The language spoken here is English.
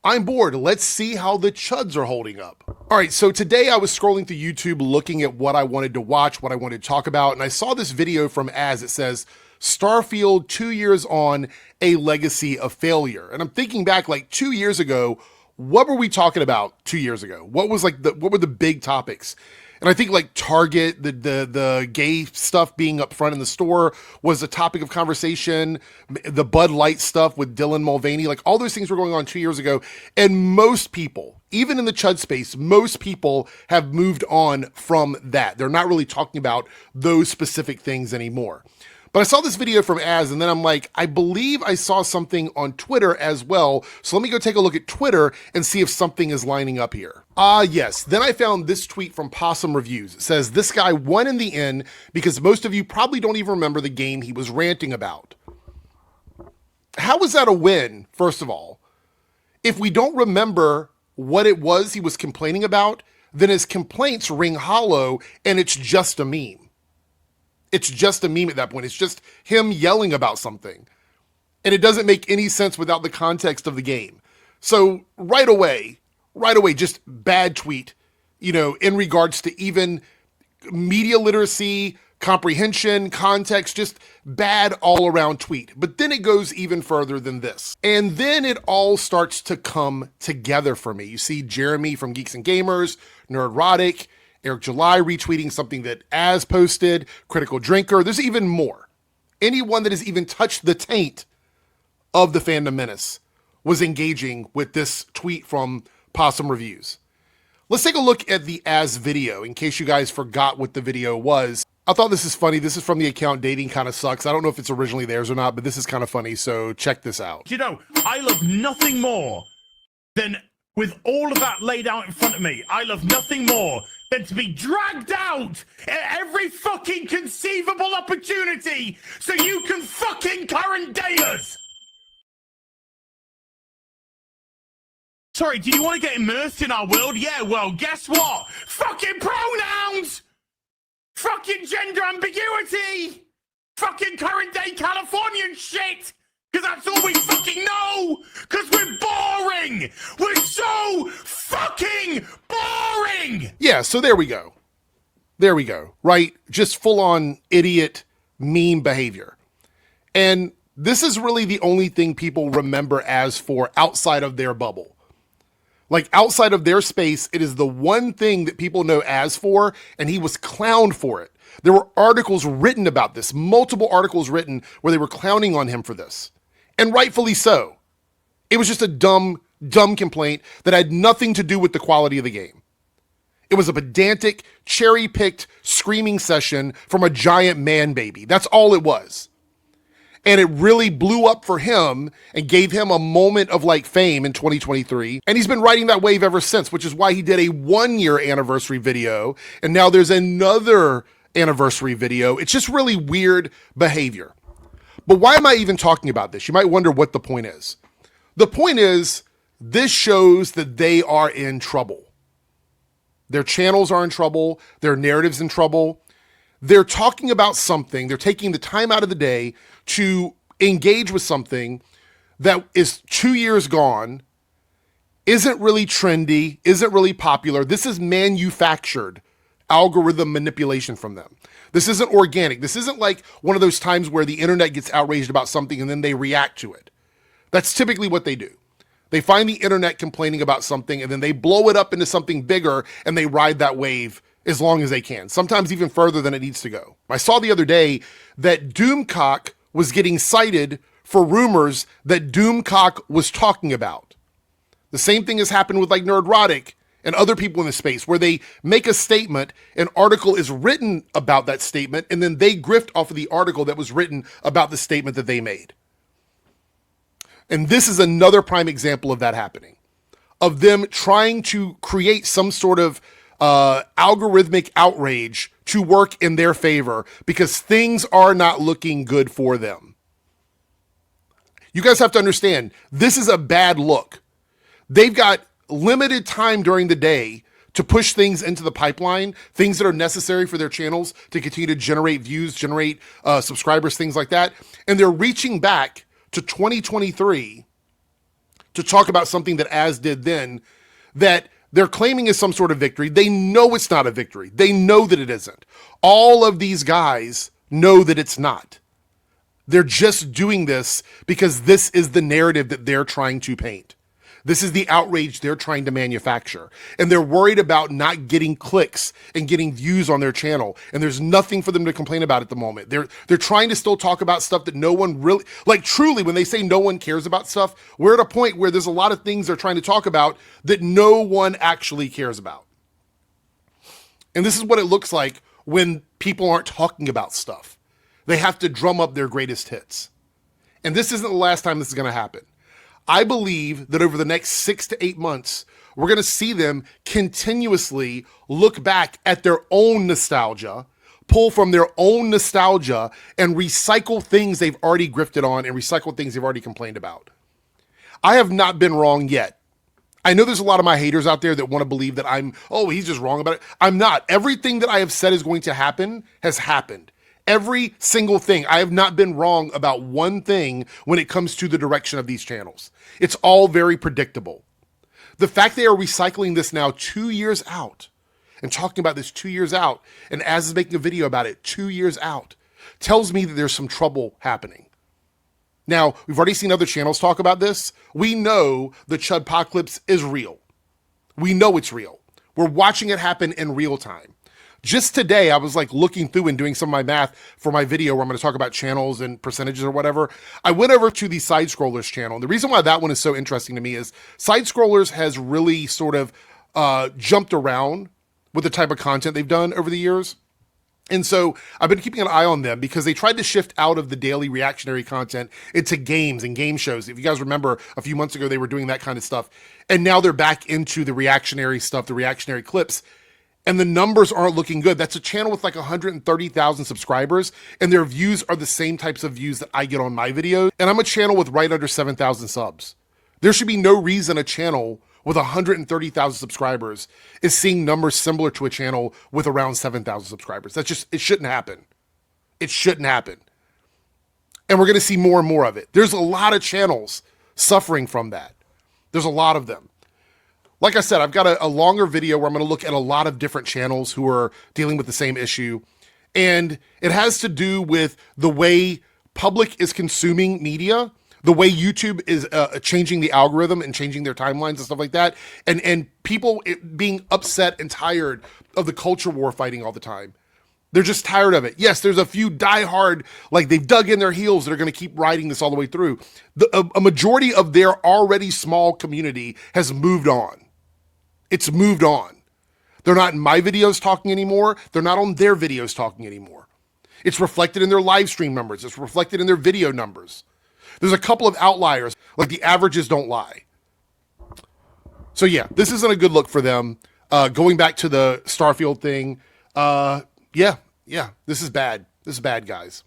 I'm bored. Let's see how the chuds are holding up. All right, so today I was scrolling through YouTube looking at what I wanted to watch, what I wanted to talk about, and I saw this video from Az. It says, Starfield 2 years on, a legacy of failure. And I'm thinking back like 2 years ago, what were we talking about 2 years ago? What were the big topics? And I think like Target, the gay stuff being up front in the store was a topic of conversation. The Bud Light stuff with Dylan Mulvaney, like all those things were going on 2 years ago. And most people, even in the chud space, most people have moved on from that. They're not really talking about those specific things anymore. But I saw this video from Az, and then I'm like, I believe I saw something on Twitter as well. So let me go take a look at Twitter and see if something is lining up here. Yes. Then I found this tweet from Possum Reviews. It says, this guy won in the end because most of you probably don't even remember the game he was ranting about. How was that a win, first of all? If we don't remember what it was he was complaining about, then his complaints ring hollow and it's just a meme. It's just a meme at that point. It's just him yelling about something. And it doesn't make any sense without the context of the game. So right away, just bad tweet, in regards to even media literacy, comprehension, context, just bad all around tweet. But then it goes even further than this. And then it all starts to come together for me. You see Jeremy from Geeks and Gamers, Nerdrotic, Eric July retweeting something that Az posted, Critical Drinker. There's even more. Anyone that has even touched the taint of the Fandom Menace was engaging with this tweet from Possum Reviews. Let's take a look at the Az video in case you guys forgot what the video was. I thought this is funny. This is from the account Dating Kinda Sucks. I don't know if it's originally theirs or not, but this is kind of funny. So check this out. I love nothing more than, with all of that laid out in front of me, I love nothing more than to be dragged out at every fucking conceivable opportunity so you can fucking current date us. Sorry, do you want to get immersed in our world? Yeah, well, guess what? Fucking pronouns! Fucking gender ambiguity! Fucking current day Californian shit! Because that's all we fucking know! Because we're boring! We're so fucking boring! Yeah, so there we go. There we go, right? Just full-on idiot meme behavior. And this is really the only thing people remember Az for outside of their bubble. Like outside of their space, it is the one thing that people know Az for, and he was clowned for it. There were articles written about this, multiple articles written where they were clowning on him for this. And rightfully so. It was just a dumb complaint that had nothing to do with the quality of the game. It was a pedantic, cherry-picked screaming session from a giant man baby. That's all it was. And it really blew up for him and gave him a moment of like fame in 2023. And he's been riding that wave ever since, which is why he did a 1-year anniversary video. And now there's another anniversary video. It's just really weird behavior. But why am I even talking about this? You might wonder what the point is. The point is, this shows that they are in trouble. Their channels are in trouble. Their narrative's in trouble. They're talking about something. They're taking the time out of the day to engage with something that is 2 years gone, isn't really trendy, isn't really popular. This is manufactured algorithm manipulation from them. This isn't organic. This isn't like one of those times where the internet gets outraged about something and then they react to it. That's typically what they do. They find the internet complaining about something and then they blow it up into something bigger and they ride that wave as long as they can, sometimes even further than it needs to go. I saw the other day that Doomcock was getting cited for rumors that Doomcock was talking about. The same thing has happened with like Nerdrotic and other people in the space where they make a statement, an article is written about that statement, and then they grift off of the article that was written about the statement that they made. And this is another prime example of that happening, of them trying to create some sort of algorithmic outrage to work in their favor because things are not looking good for them. You guys have to understand, this is a bad look. They've got limited time during the day to push things into the pipeline, things that are necessary for their channels to continue to generate views, generate subscribers, things like that. And they're reaching back to 2023 to talk about something that Az did then that they're claiming is some sort of victory. They know it's not a victory. They know that it isn't. All of these guys know that it's not. They're just doing this because this is the narrative that they're trying to paint. This is the outrage they're trying to manufacture. And they're worried about not getting clicks and getting views on their channel. And there's nothing for them to complain about at the moment. They're trying to still talk about stuff that no one really, like truly, when they say no one cares about stuff, we're at a point where there's a lot of things they're trying to talk about that no one actually cares about. And this is what it looks like when people aren't talking about stuff. They have to drum up their greatest hits. And this isn't the last time this is going to happen. I believe that over the next 6 to 8 months, we're going to see them continuously look back at their own nostalgia, pull from their own nostalgia, and recycle things they've already grifted on and recycle things they've already complained about. I have not been wrong yet. I know there's a lot of my haters out there that want to believe that he's just wrong about it. I'm not. Everything that I have said is going to happen has happened. Every single thing. I have not been wrong about one thing when it comes to the direction of these channels. It's all very predictable. The fact they are recycling this now 2 years out and talking about this 2 years out, and Az is making a video about it 2 years out, tells me that there's some trouble happening. Now, we've already seen other channels talk about this. We know the Chudpocalypse is real. We know it's real. We're watching it happen in real time. Just today, I was like looking through and doing some of my math for my video where I'm going to talk about channels and percentages or whatever. I went over to the Side Scrollers channel. And the reason why that one is so interesting to me is Side Scrollers has really sort of jumped around with the type of content they've done over the years. And so I've been keeping an eye on them because they tried to shift out of the daily reactionary content into games and game shows. If you guys remember, a few months ago, they were doing that kind of stuff. And now they're back into the reactionary stuff, the reactionary clips. And the numbers aren't looking good. That's a channel with like 130,000 subscribers, and their views are the same types of views that I get on my videos. And I'm a channel with right under 7,000 subs. There should be no reason a channel with 130,000 subscribers is seeing numbers similar to a channel with around 7,000 subscribers. It shouldn't happen. It shouldn't happen. And we're going to see more and more of it. There's a lot of channels suffering from that. There's a lot of them. Like I said, I've got a longer video where I'm going to look at a lot of different channels who are dealing with the same issue. And it has to do with the way public is consuming media, the way YouTube is changing the algorithm and changing their timelines and stuff like that. And people being upset and tired of the culture war fighting all the time. They're just tired of it. Yes, there's a few diehard, like they've dug in their heels that are going to keep riding this all the way through. A majority of their already small community has moved on. It's moved on. They're not in my videos talking anymore. They're not on their videos talking anymore. It's reflected in their live stream numbers. It's reflected in their video numbers. There's a couple of outliers, like the averages don't lie. So yeah, this isn't a good look for them. Going back to the Starfield thing, yeah, this is bad. This is bad, guys.